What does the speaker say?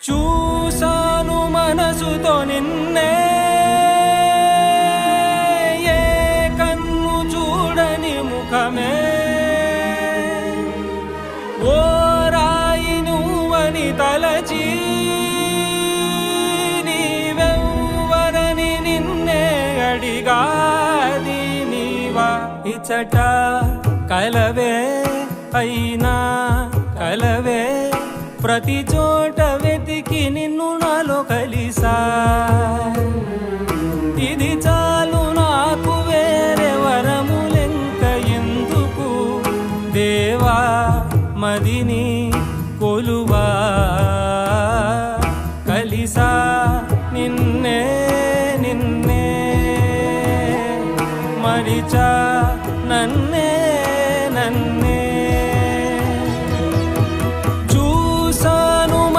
చూసాను మనసుతో నిన్నే, ఏ కన్ను చూడని ముఖమే, ఓ రాయి నువ్వని తలచి నీవెవ్వరని నిన్నే అడిగాది నీవా. ఇచట కలవే అయినా కలవే, ప్రతి చోట వెతికి నిన్ను నాలో కలిసా. ఇది చాలు నాకు, వేరే వరములెంక ఎందుకు దేవా, మదిని కొలువా. కలిసా నిన్నే నిన్నే మరిచా